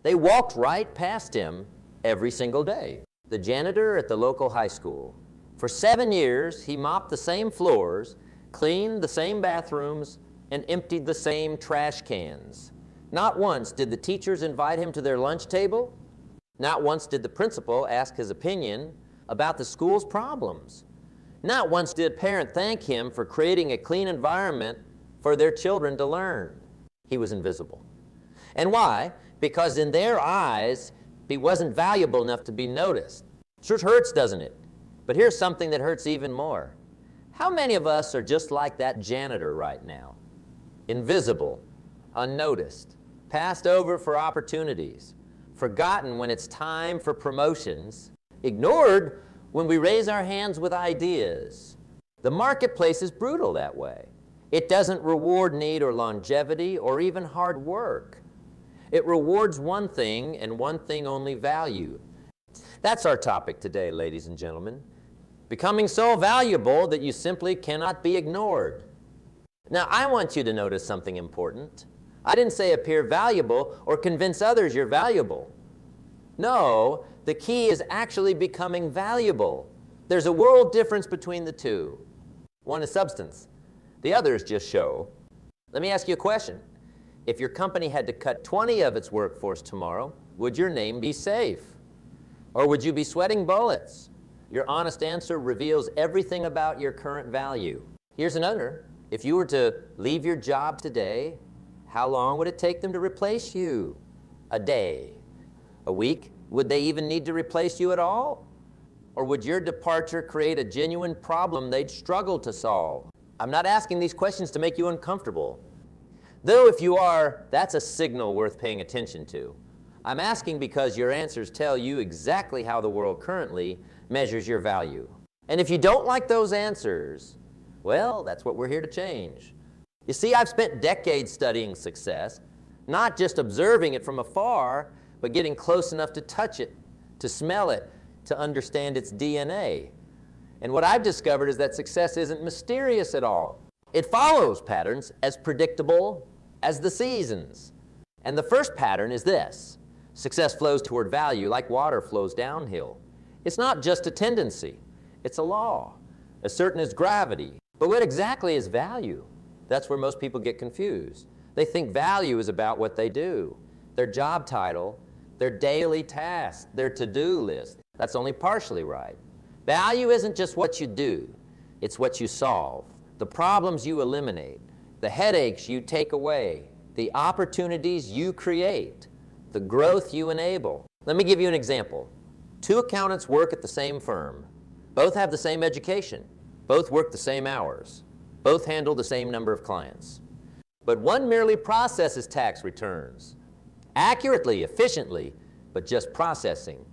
They walked right past him every single day. The janitor at the local high school. For 7 years, he mopped the same floors, cleaned the same bathrooms, and emptied the same trash cans. Not once did the teachers invite him to their lunch table. Not once did the principal ask his opinion about the school's problems. Not once did a parent thank him for creating a clean environment for their children to learn. He was invisible. And why? Because in their eyes, he wasn't valuable enough to be noticed. Sure hurts, doesn't it? But here's something that hurts even more. How many of us are just like that janitor right now? Invisible, unnoticed, passed over for opportunities, forgotten when it's time for promotions, ignored when we raise our hands with ideas. The marketplace is brutal that way. It doesn't reward need or longevity or even hard work. It rewards one thing and one thing only: value. That's our topic today, ladies and gentlemen. Becoming so valuable that you simply cannot be ignored. Now, I want you to notice something important. I didn't say appear valuable or convince others you're valuable. No, the key is actually becoming valuable. There's a world difference between the two. One is substance. The other is just show. Let me ask you a question. If your company had to cut 20 of its workforce tomorrow, would your name be safe? Or would you be sweating bullets? Your honest answer reveals everything about your current value. Here's another. If you were to leave your job today, how long would it take them to replace you? A day? A week? Would they even need to replace you at all? Or would your departure create a genuine problem they'd struggle to solve? I'm not asking these questions to make you uncomfortable. Though if you are, that's a signal worth paying attention to. I'm asking because your answers tell you exactly how the world currently measures your value. And if you don't like those answers, well, that's what we're here to change. You see, I've spent decades studying success, not just observing it from afar, but getting close enough to touch it, to smell it, to understand its DNA. And what I've discovered is that success isn't mysterious at all. It follows patterns as predictable as the seasons. And the first pattern is this. Success flows toward value like water flows downhill. It's not just a tendency. It's a law, as certain as gravity. But what exactly is value? That's where most people get confused. They think value is about what they do, their job title, their daily tasks, their to-do list. That's only partially right. Value isn't just what you do. It's what you solve, the problems you eliminate, the headaches you take away, the opportunities you create, the growth you enable. Let me give you an example. Two accountants work at the same firm. Both have the same education. Both work the same hours. Both handle the same number of clients. But one merely processes tax returns, accurately, efficiently, but just processing.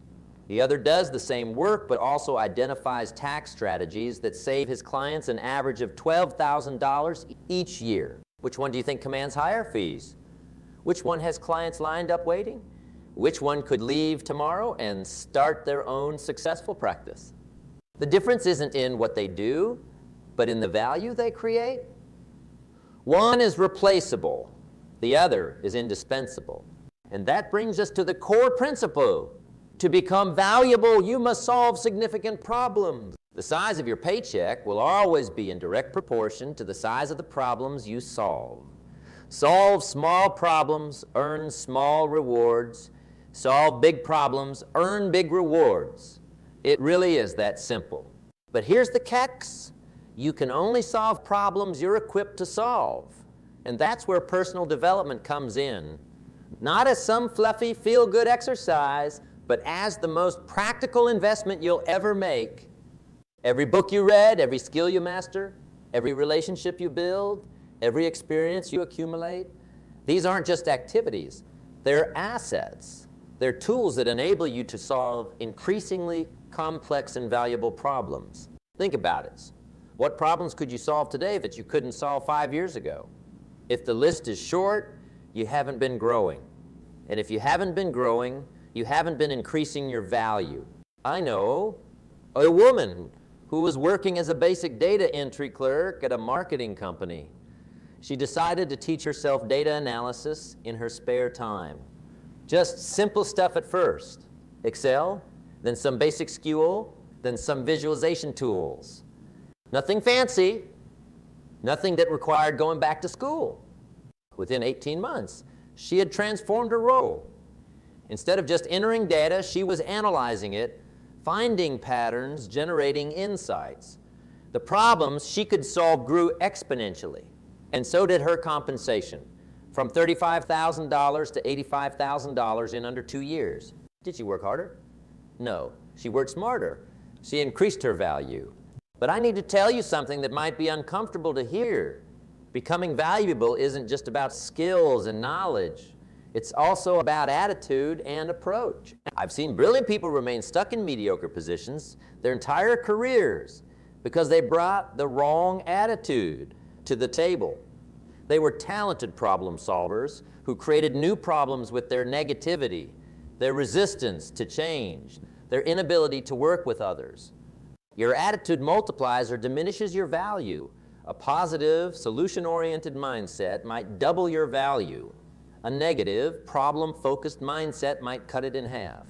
The other does the same work, but also identifies tax strategies that save his clients an average of $12,000 each year. Which one do you think commands higher fees? Which one has clients lined up waiting? Which one could leave tomorrow and start their own successful practice? The difference isn't in what they do, but in the value they create. One is replaceable. The other is indispensable. And that brings us to the core principle. To become valuable, you must solve significant problems. The size of your paycheck will always be in direct proportion to the size of the problems you solve. Solve small problems, earn small rewards. Solve big problems, earn big rewards. It really is that simple. But here's the catch. You can only solve problems you're equipped to solve. And that's where personal development comes in. Not as some fluffy, feel-good exercise, but as the most practical investment you'll ever make. Every book you read, every skill you master, every relationship you build, every experience you accumulate, these aren't just activities. They're assets. They're tools that enable you to solve increasingly complex and valuable problems. Think about it. What problems could you solve today that you couldn't solve 5 years ago? If the list is short, you haven't been growing. And if you haven't been growing, you haven't been increasing your value. I know a woman who was working as a basic data entry clerk at a marketing company. She decided to teach herself data analysis in her spare time. Just simple stuff at first. Excel, then some basic SQL, then some visualization tools. Nothing fancy, nothing that required going back to school. Within 18 months, she had transformed her role. Instead of just entering data, she was analyzing it, finding patterns, generating insights. The problems she could solve grew exponentially, and so did her compensation, from $35,000 to $85,000 in under 2 years. Did she work harder? No, she worked smarter. She increased her value. But I need to tell you something that might be uncomfortable to hear. Becoming valuable isn't just about skills and knowledge. It's also about attitude and approach. I've seen brilliant people remain stuck in mediocre positions their entire careers because they brought the wrong attitude to the table. They were talented problem solvers who created new problems with their negativity, their resistance to change, their inability to work with others. Your attitude multiplies or diminishes your value. A positive, solution-oriented mindset might double your value. A negative, problem-focused mindset might cut it in half.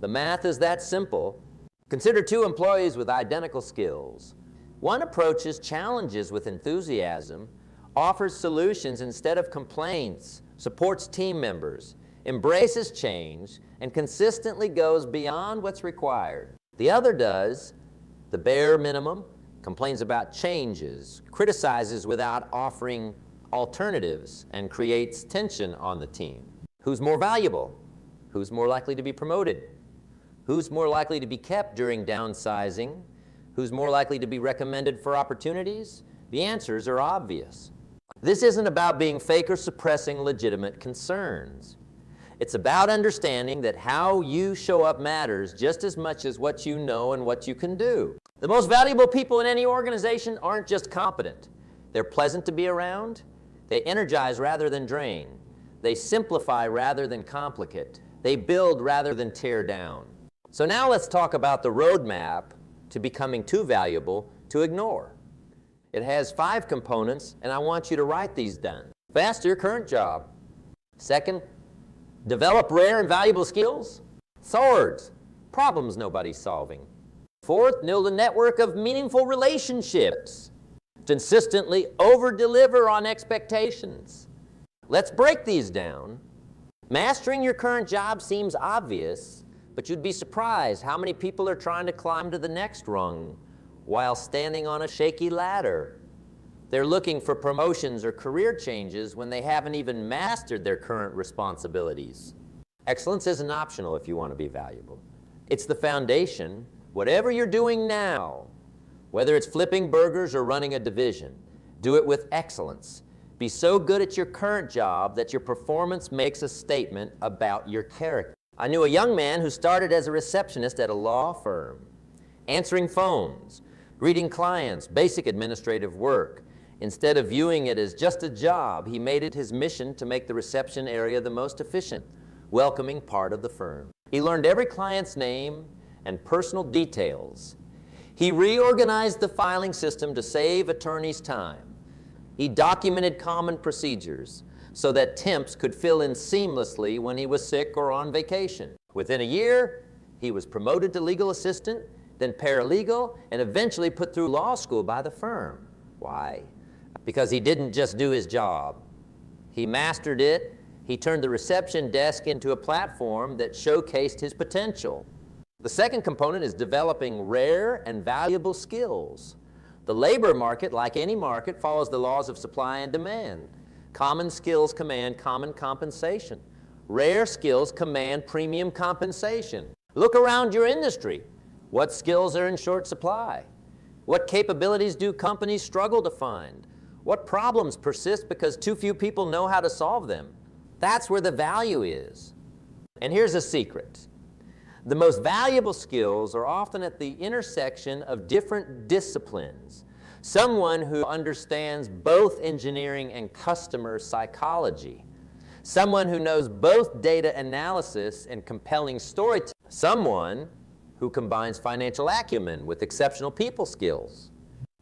The math is that simple. Consider two employees with identical skills. One approaches challenges with enthusiasm, offers solutions instead of complaints, supports team members, embraces change, and consistently goes beyond what's required. The other does the bare minimum, complains about changes, criticizes without offering alternatives, and creates tension on the team. Who's more valuable? Who's more likely to be promoted? Who's more likely to be kept during downsizing? Who's more likely to be recommended for opportunities? The answers are obvious. This isn't about being fake or suppressing legitimate concerns. It's about understanding that how you show up matters just as much as what you know and what you can do. The most valuable people in any organization aren't just competent. They're pleasant to be around. They energize rather than drain. They simplify rather than complicate. They build rather than tear down. So now let's talk about the roadmap to becoming too valuable to ignore. It has 5 components, and I want you to write these down. Master your current job. Second, develop rare and valuable skills. Swords, problems nobody's solving. Fourth, build a network of meaningful relationships. Consistently over-deliver on expectations. Let's break these down. Mastering your current job seems obvious, but you'd be surprised how many people are trying to climb to the next rung while standing on a shaky ladder. They're looking for promotions or career changes when they haven't even mastered their current responsibilities. Excellence isn't optional if you want to be valuable. It's the foundation. Whatever you're doing now, whether it's flipping burgers or running a division, do it with excellence. Be so good at your current job that your performance makes a statement about your character. I knew a young man who started as a receptionist at a law firm, answering phones, greeting clients, basic administrative work. Instead of viewing it as just a job, he made it his mission to make the reception area the most efficient, welcoming part of the firm. He learned every client's name and personal details. He reorganized the filing system to save attorneys time. He documented common procedures so that temps could fill in seamlessly when he was sick or on vacation. Within a year, he was promoted to legal assistant, then paralegal, and eventually put through law school by the firm. Why? Because he didn't just do his job. He mastered it. He turned the reception desk into a platform that showcased his potential. The second component is developing rare and valuable skills. The labor market, like any market, follows the laws of supply and demand. Common skills command common compensation. Rare skills command premium compensation. Look around your industry. What skills are in short supply? What capabilities do companies struggle to find? What problems persist because too few people know how to solve them? That's where the value is. And here's a secret. The most valuable skills are often at the intersection of different disciplines. Someone who understands both engineering and customer psychology. Someone who knows both data analysis and compelling storytelling. Someone who combines financial acumen with exceptional people skills.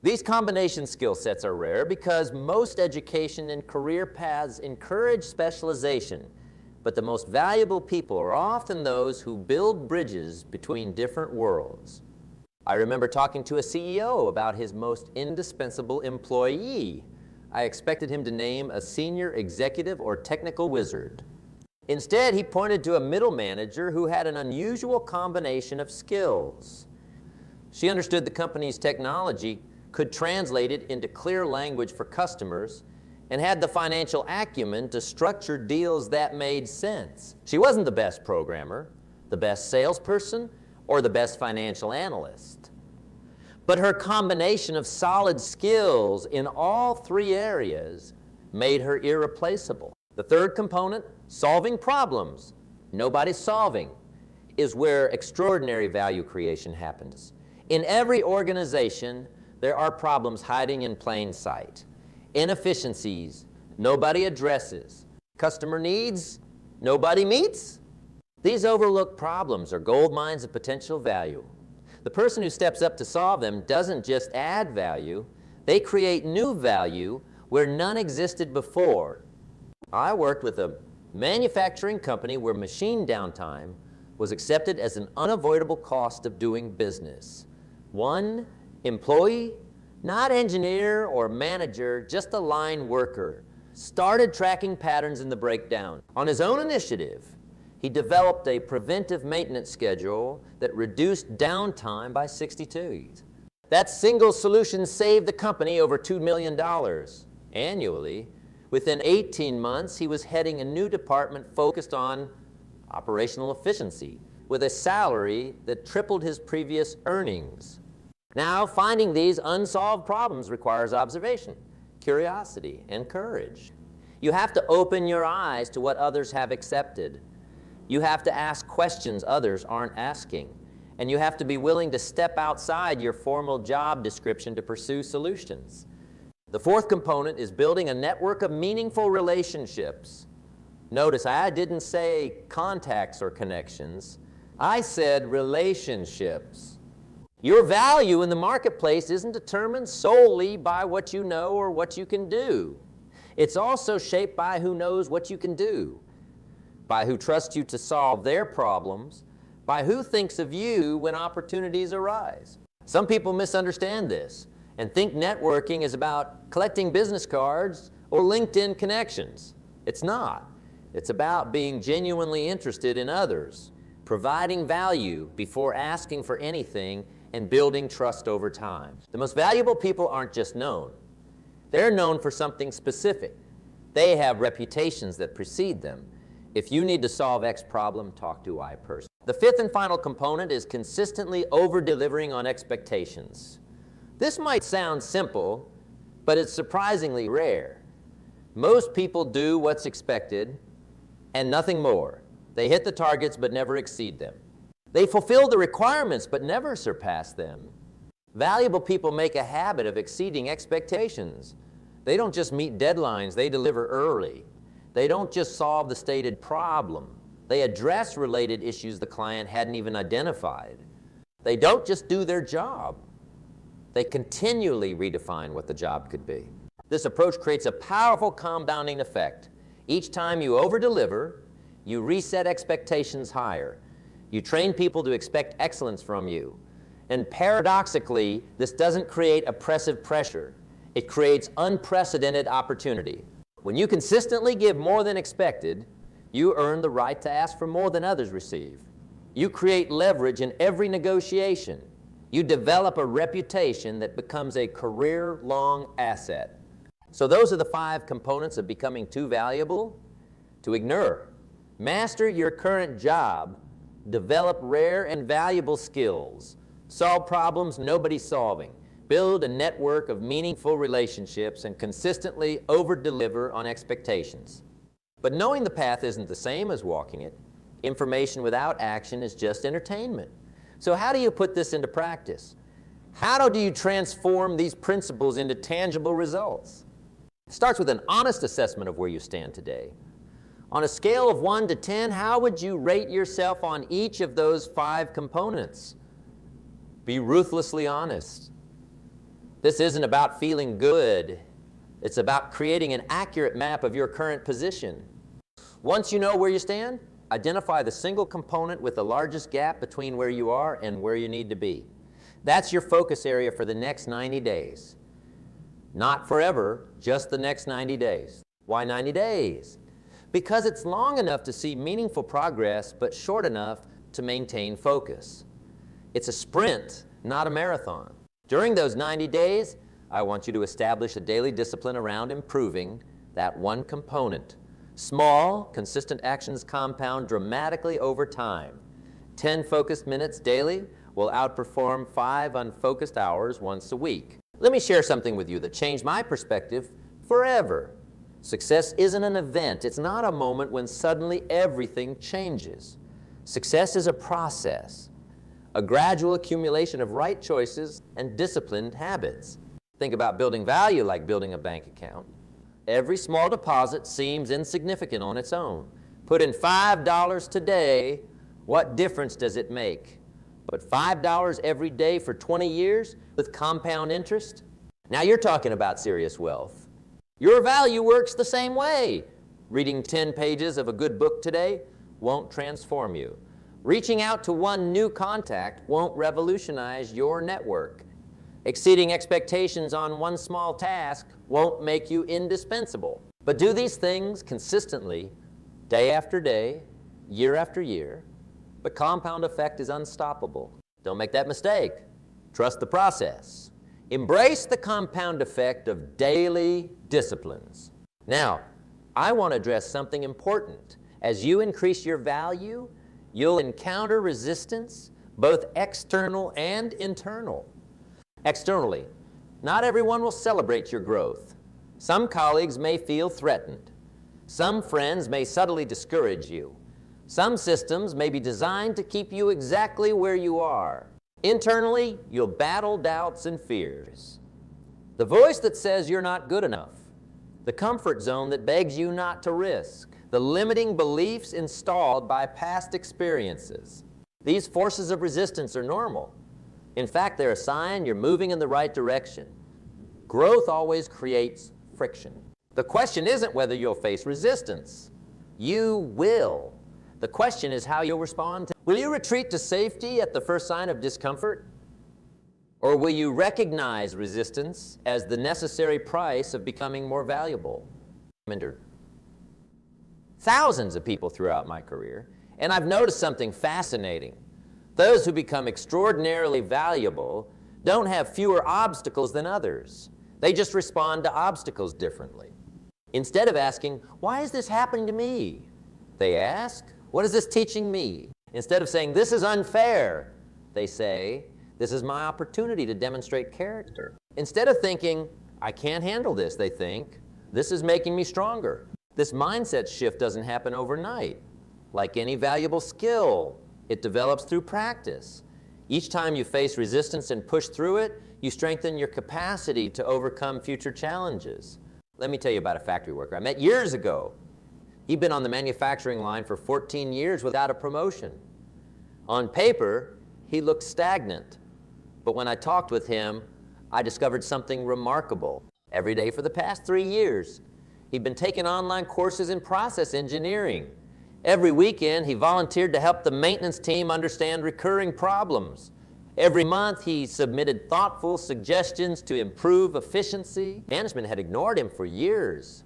These combination skill sets are rare because most education and career paths encourage specialization, But the most valuable people are often those who build bridges between different worlds. I remember talking to a CEO about his most indispensable employee. I expected him to name a senior executive or technical wizard. Instead, he pointed to a middle manager who had an unusual combination of skills. She understood the company's technology, could translate it into clear language for customers, and had the financial acumen to structure deals that made sense. She wasn't the best programmer, the best salesperson, or the best financial analyst. But her combination of solid skills in all three areas made her irreplaceable. The third component, solving problems, nobody's solving, is where extraordinary value creation happens. In every organization, there are problems hiding in plain sight. Inefficiencies, nobody addresses. Customer needs, nobody meets. These overlooked problems are gold mines of potential value. The person who steps up to solve them doesn't just add value, they create new value where none existed before. I worked with a manufacturing company where machine downtime was accepted as an unavoidable cost of doing business. One employee, not engineer or manager, just a line worker, started tracking patterns in the breakdown. On his own initiative, he developed a preventive maintenance schedule that reduced downtime by 62. That single solution saved the company over $2 million annually. Within 18 months, he was heading a new department focused on operational efficiency with a salary that tripled his previous earnings. Now, finding these unsolved problems requires observation, curiosity, and courage. You have to open your eyes to what others have accepted. You have to ask questions others aren't asking. And you have to be willing to step outside your formal job description to pursue solutions. The fourth component is building a network of meaningful relationships. Notice I didn't say contacts or connections. I said relationships. Your value in the marketplace isn't determined solely by what you know or what you can do. It's also shaped by who knows what you can do, by who trusts you to solve their problems, by who thinks of you when opportunities arise. Some people misunderstand this and think networking is about collecting business cards or LinkedIn connections. It's not. It's about being genuinely interested in others, providing value before asking for anything, and building trust over time. The most valuable people aren't just known. They're known for something specific. They have reputations that precede them. If you need to solve X problem, talk to Y person. The fifth and final component is consistently over-delivering on expectations. This might sound simple, but it's surprisingly rare. Most people do what's expected and nothing more. They hit the targets but never exceed them. They fulfill the requirements but never surpass them. Valuable people make a habit of exceeding expectations. They don't just meet deadlines, they deliver early. They don't just solve the stated problem. They address related issues the client hadn't even identified. They don't just do their job. They continually redefine what the job could be. This approach creates a powerful compounding effect. Each time you over-deliver, you reset expectations higher. You train people to expect excellence from you. And paradoxically, this doesn't create oppressive pressure. It creates unprecedented opportunity. When you consistently give more than expected, you earn the right to ask for more than others receive. You create leverage in every negotiation. You develop a reputation that becomes a career-long asset. So those are the 5 components of becoming too valuable to ignore. Master your current job. Develop rare and valuable skills. Solve problems nobody's solving. Build a network of meaningful relationships and consistently over-deliver on expectations. But knowing the path isn't the same as walking it. Information without action is just entertainment. So how do you put this into practice? How do you transform these principles into tangible results? It starts with an honest assessment of where you stand today. On a scale of 1 to 10, how would you rate yourself on each of those 5 components? Be ruthlessly honest. This isn't about feeling good. It's about creating an accurate map of your current position. Once you know where you stand, identify the single component with the largest gap between where you are and where you need to be. That's your focus area for the next 90 days. Not forever, just the next 90 days. Why 90 days? Because it's long enough to see meaningful progress, but short enough to maintain focus. It's a sprint, not a marathon. During those 90 days, I want you to establish a daily discipline around improving that one component. Small, consistent actions compound dramatically over time. 10 focused minutes daily will outperform 5 unfocused hours once a week. Let me share something with you that changed my perspective forever. Success isn't an event. It's not a moment when suddenly everything changes. Success is a process, a gradual accumulation of right choices and disciplined habits. Think about building value like building a bank account. Every small deposit seems insignificant on its own. Put in $5 today, what difference does it make? But $5 every day for 20 years with compound interest? Now you're talking about serious wealth. Your value works the same way. Reading 10 pages of a good book today won't transform you. Reaching out to one new contact won't revolutionize your network. Exceeding expectations on one small task won't make you indispensable. But do these things consistently, day after day, year after year. The compound effect is unstoppable. Don't make that mistake. Trust the process. Embrace the compound effect of daily disciplines. Now, I want to address something important. As you increase your value, you'll encounter resistance, both external and internal. Externally, not everyone will celebrate your growth. Some colleagues may feel threatened. Some friends may subtly discourage you. Some systems may be designed to keep you exactly where you are. Internally, you'll battle doubts and fears. The voice that says you're not good enough. The comfort zone that begs you not to risk. The limiting beliefs installed by past experiences. These forces of resistance are normal. In fact, they're a sign you're moving in the right direction. Growth always creates friction. The question isn't whether you'll face resistance. You will. The question is how you'll respond to it. Will you retreat to safety at the first sign of discomfort? Or will you recognize resistance as the necessary price of becoming more valuable? I've mentored thousands of people throughout my career, and I've noticed something fascinating. Those who become extraordinarily valuable don't have fewer obstacles than others. They just respond to obstacles differently. Instead of asking, why is this happening to me? They ask, what is this teaching me? Instead of saying, this is unfair, they say, this is my opportunity to demonstrate character. Instead of thinking, I can't handle this, they think, this is making me stronger. This mindset shift doesn't happen overnight. Like any valuable skill, it develops through practice. Each time you face resistance and push through it, you strengthen your capacity to overcome future challenges. Let me tell you about a factory worker I met years ago. He'd been on the manufacturing line for 14 years without a promotion. On paper, he looked stagnant. But when I talked with him, I discovered something remarkable. Every day for the past 3 years, he'd been taking online courses in process engineering. Every weekend, he volunteered to help the maintenance team understand recurring problems. Every month, he submitted thoughtful suggestions to improve efficiency. Management had ignored him for years.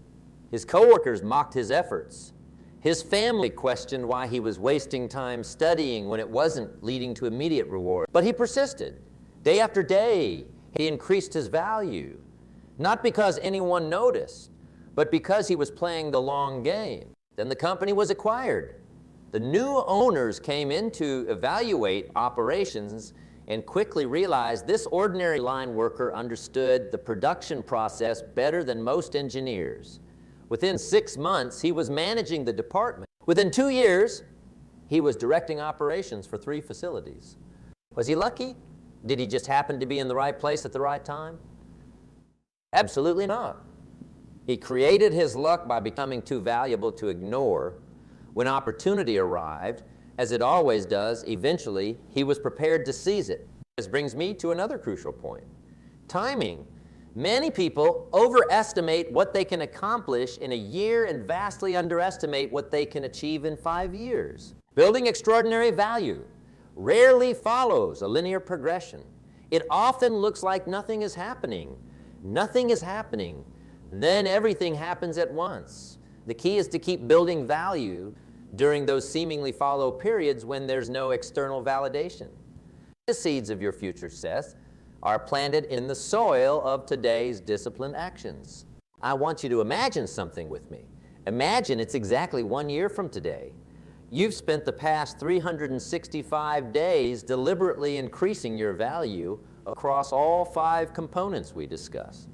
His coworkers mocked his efforts. His family questioned why he was wasting time studying when it wasn't leading to immediate reward. But he persisted. Day after day, he increased his value. Not because anyone noticed, but because he was playing the long game. Then the company was acquired. The new owners came in to evaluate operations and quickly realized this ordinary line worker understood the production process better than most engineers. Within 6 months, he was managing the department. Within 2 years, he was directing operations for 3 facilities. Was he lucky? Did he just happen to be in the right place at the right time? Absolutely not. He created his luck by becoming too valuable to ignore. When opportunity arrived, as it always does, eventually he was prepared to seize it. This brings me to another crucial point. Timing Many people overestimate what they can accomplish in a year and vastly underestimate what they can achieve in 5 years. Building extraordinary value rarely follows a linear progression. It often looks like nothing is happening. Nothing is happening. Then everything happens at once. The key is to keep building value during those seemingly follow periods when there's no external validation. The seeds of your future success are planted in the soil of today's disciplined actions. I want you to imagine something with me. Imagine it's exactly 1 year from today. You've spent the past 365 days deliberately increasing your value across all 5 components we discussed.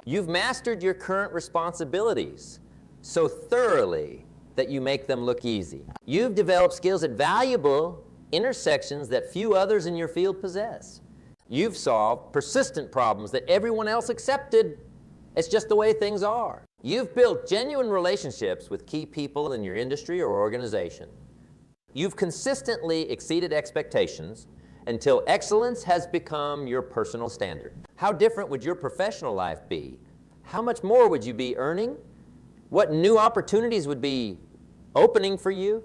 You've mastered your current responsibilities so thoroughly that you make them look easy. You've developed skills at valuable intersections that few others in your field possess. You've solved persistent problems that everyone else accepted. It's just the way things are. You've built genuine relationships with key people in your industry or organization. You've consistently exceeded expectations until excellence has become your personal standard. How different would your professional life be? How much more would you be earning? What new opportunities would be opening for you?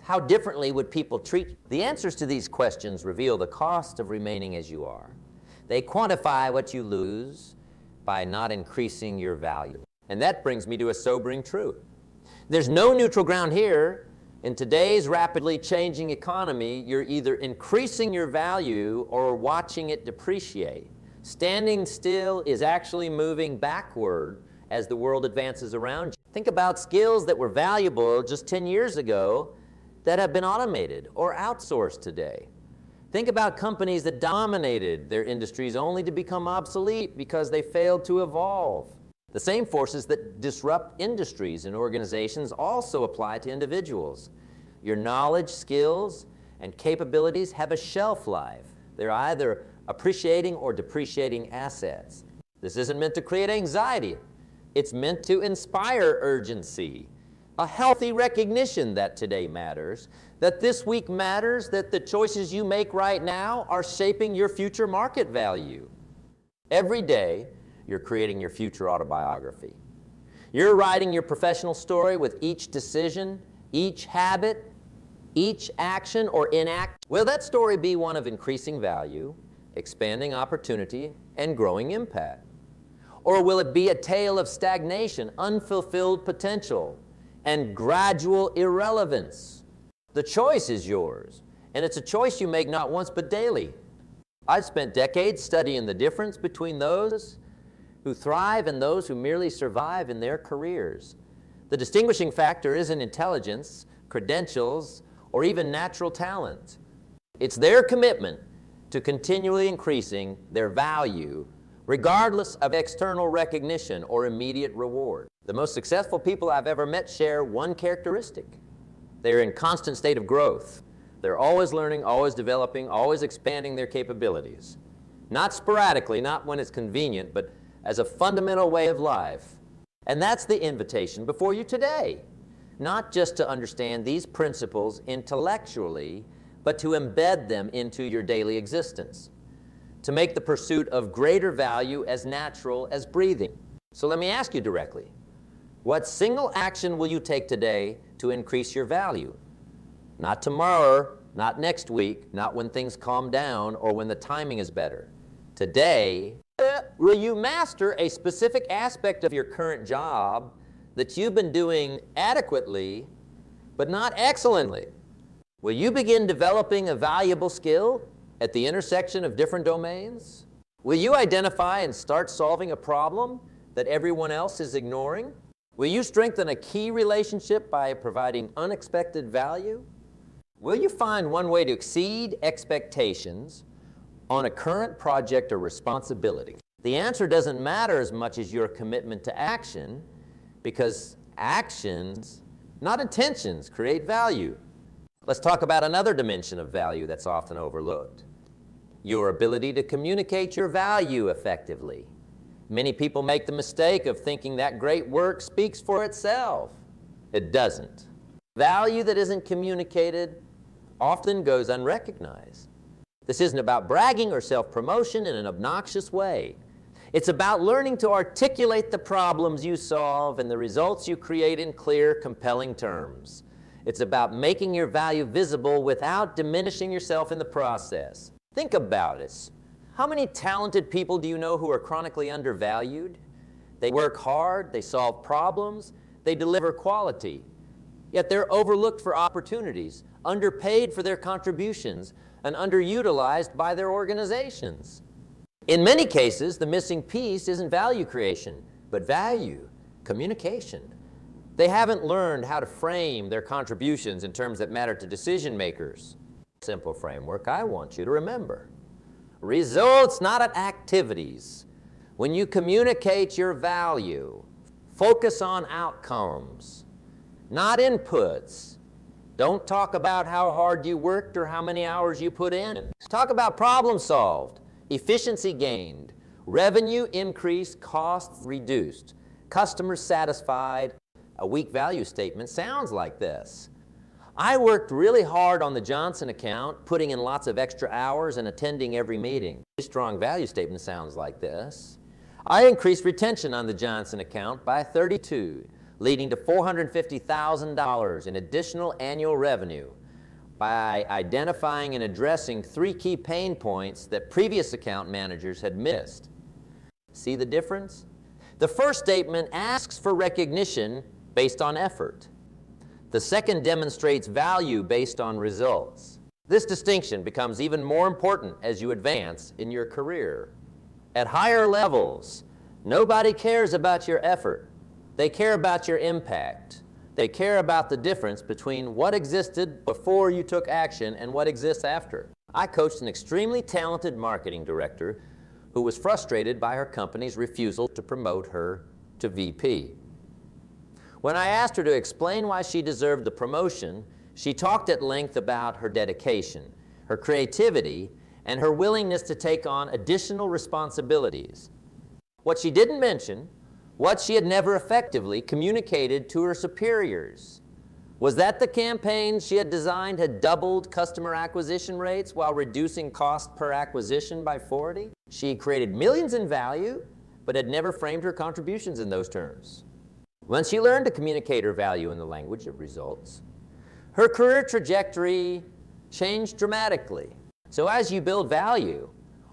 How differently would people treat you? The answers to these questions reveal the cost of remaining as you are. They quantify what you lose by not increasing your value. And that brings me to a sobering truth. There's no neutral ground here. In today's rapidly changing economy, you're either increasing your value or watching it depreciate. Standing still is actually moving backward as the world advances around you. Think about skills that were valuable just 10 years ago that have been automated or outsourced today. Think about companies that dominated their industries only to become obsolete because they failed to evolve. The same forces that disrupt industries and organizations also apply to individuals. Your knowledge, skills, and capabilities have a shelf life. They're either appreciating or depreciating assets. This isn't meant to create anxiety. It's meant to inspire urgency, a healthy recognition that today matters, that this week matters, that the choices you make right now are shaping your future market value. Every day, you're creating your future autobiography. You're writing your professional story with each decision, each habit, each action or inaction. Will that story be one of increasing value, expanding opportunity, and growing impact? Or will it be a tale of stagnation, unfulfilled potential, and gradual irrelevance? The choice is yours, and it's a choice you make not once but daily. I've spent decades studying the difference between those who thrive and those who merely survive in their careers. The distinguishing factor isn't intelligence, credentials, or even natural talent. It's their commitment to continually increasing their value regardless of external recognition or immediate reward. The most successful people I've ever met share one characteristic. They're in constant state of growth. They're always learning, always developing, always expanding their capabilities. Not sporadically, not when it's convenient, but as a fundamental way of life. And that's the invitation before you today. Not just to understand these principles intellectually, but to embed them into your daily existence. To make the pursuit of greater value as natural as breathing. So let me ask you directly, what single action will you take today to increase your value? Not tomorrow, not next week, not when things calm down or when the timing is better. Today, will you master a specific aspect of your current job that you've been doing adequately, but not excellently? Will you begin developing a valuable skill at the intersection of different domains? Will you identify and start solving a problem that everyone else is ignoring? Will you strengthen a key relationship by providing unexpected value? Will you find one way to exceed expectations on a current project or responsibility? The answer doesn't matter as much as your commitment to action, because actions, not intentions, create value. Let's talk about another dimension of value that's often overlooked. Your ability to communicate your value effectively. Many people make the mistake of thinking that great work speaks for itself. It doesn't. Value that isn't communicated often goes unrecognized. This isn't about bragging or self-promotion in an obnoxious way. It's about learning to articulate the problems you solve and the results you create in clear, compelling terms. It's about making your value visible without diminishing yourself in the process. Think about it. How many talented people do you know who are chronically undervalued? They work hard, they solve problems, they deliver quality. Yet they're overlooked for opportunities, underpaid for their contributions, and underutilized by their organizations. In many cases, the missing piece isn't value creation, but value, communication. They haven't learned how to frame their contributions in terms that matter to decision makers. Simple framework I want you to remember. Results, not at activities. When you communicate your value, focus on outcomes, not inputs. Don't talk about how hard you worked or how many hours you put in. Talk about problem solved, efficiency gained, revenue increased, costs reduced, customers satisfied. A weak value statement sounds like this. I worked really hard on the Johnson account, putting in lots of extra hours and attending every meeting. A strong value statement sounds like this. I increased retention on the Johnson account by 32, leading to $450,000 in additional annual revenue by identifying and addressing 3 key pain points that previous account managers had missed. See the difference? The first statement asks for recognition based on effort. The second demonstrates value based on results. This distinction becomes even more important as you advance in your career. At higher levels, nobody cares about your effort. They care about your impact. They care about the difference between what existed before you took action and what exists after. I coached an extremely talented marketing director who was frustrated by her company's refusal to promote her to VP. When I asked her to explain why she deserved the promotion, she talked at length about her dedication, her creativity, and her willingness to take on additional responsibilities. What she didn't mention, what she had never effectively communicated to her superiors, was that the campaigns she had designed had doubled customer acquisition rates while reducing cost per acquisition by 40. She had created millions in value, but had never framed her contributions in those terms. When she learned to communicate her value in the language of results, her career trajectory changed dramatically. So as you build value,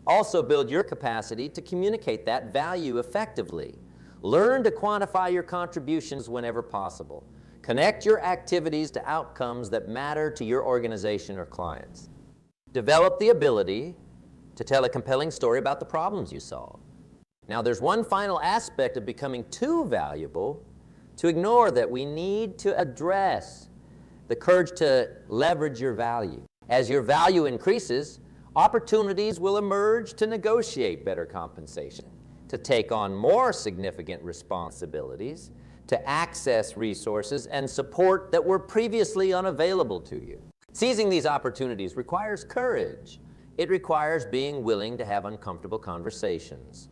also build your capacity to communicate that value effectively. Learn to quantify your contributions whenever possible. Connect your activities to outcomes that matter to your organization or clients. Develop the ability to tell a compelling story about the problems you solve. Now, there's one final aspect of becoming too valuable to ignore that we need to address: the courage to leverage your value. As your value increases, opportunities will emerge to negotiate better compensation, to take on more significant responsibilities, to access resources and support that were previously unavailable to you. Seizing these opportunities requires courage. It requires being willing to have uncomfortable conversations.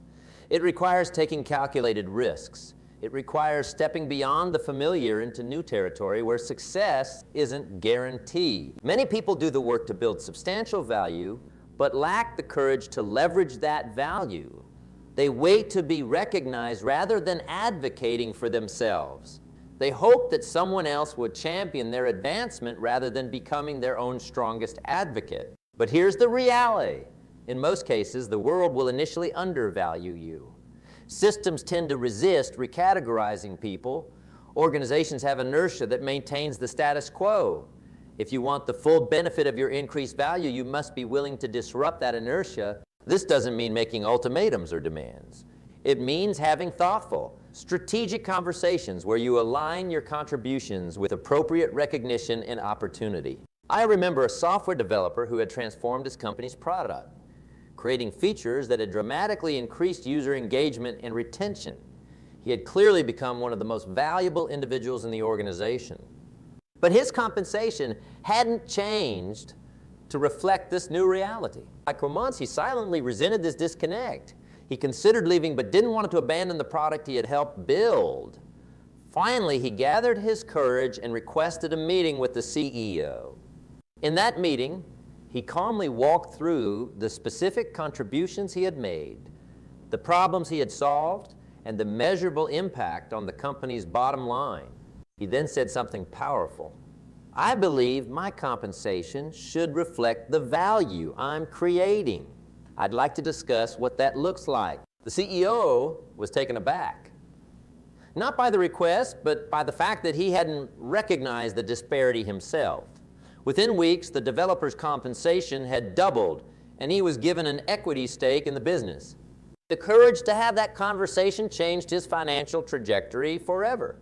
It requires taking calculated risks. It requires stepping beyond the familiar into new territory where success isn't guaranteed. Many people do the work to build substantial value, but lack the courage to leverage that value. They wait to be recognized rather than advocating for themselves. They hope that someone else would champion their advancement rather than becoming their own strongest advocate. But here's the reality. In most cases, the world will initially undervalue you. Systems tend to resist recategorizing people. Organizations have inertia that maintains the status quo. If you want the full benefit of your increased value, you must be willing to disrupt that inertia. This doesn't mean making ultimatums or demands. It means having thoughtful, strategic conversations where you align your contributions with appropriate recognition and opportunity. I remember a software developer who had transformed his company's product, creating features that had dramatically increased user engagement and retention. He had clearly become one of the most valuable individuals in the organization. But his compensation hadn't changed to reflect this new reality. For months, he silently resented this disconnect. He considered leaving but didn't want to abandon the product he had helped build. Finally, he gathered his courage and requested a meeting with the CEO. In that meeting, he calmly walked through the specific contributions he had made, the problems he had solved, and the measurable impact on the company's bottom line. He then said something powerful. I believe my compensation should reflect the value I'm creating. I'd like to discuss what that looks like. The CEO was taken aback. Not by the request, but by the fact that he hadn't recognized the disparity himself. Within weeks, the developer's compensation had doubled, and he was given an equity stake in the business. The courage to have that conversation changed his financial trajectory forever.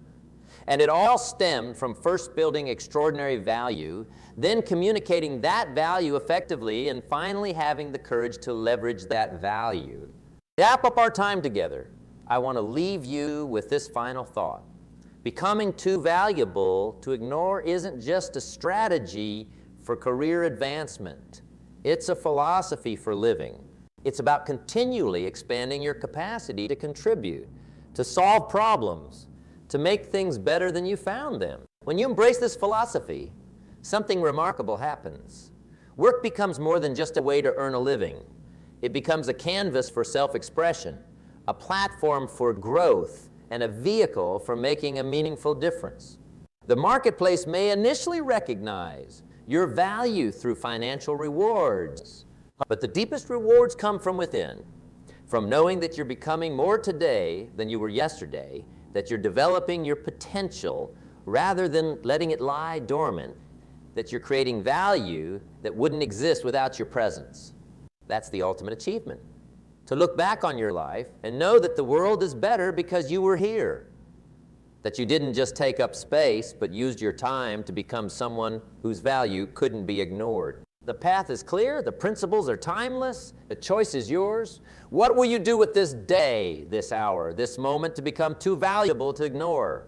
And it all stemmed from first building extraordinary value, then communicating that value effectively, and finally having the courage to leverage that value. To wrap up our time together, I want to leave you with this final thought. Becoming too valuable to ignore isn't just a strategy for career advancement. It's a philosophy for living. It's about continually expanding your capacity to contribute, to solve problems, to make things better than you found them. When you embrace this philosophy, something remarkable happens. Work becomes more than just a way to earn a living. It becomes a canvas for self-expression, a platform for growth, and a vehicle for making a meaningful difference. The marketplace may initially recognize your value through financial rewards, but the deepest rewards come from within, from knowing that you're becoming more today than you were yesterday, that you're developing your potential rather than letting it lie dormant, that you're creating value that wouldn't exist without your presence. That's the ultimate achievement. To look back on your life and know that the world is better because you were here, that you didn't just take up space, but used your time to become someone whose value couldn't be ignored. The path is clear, the principles are timeless, the choice is yours. What will you do with this day, this hour, this moment to become too valuable to ignore?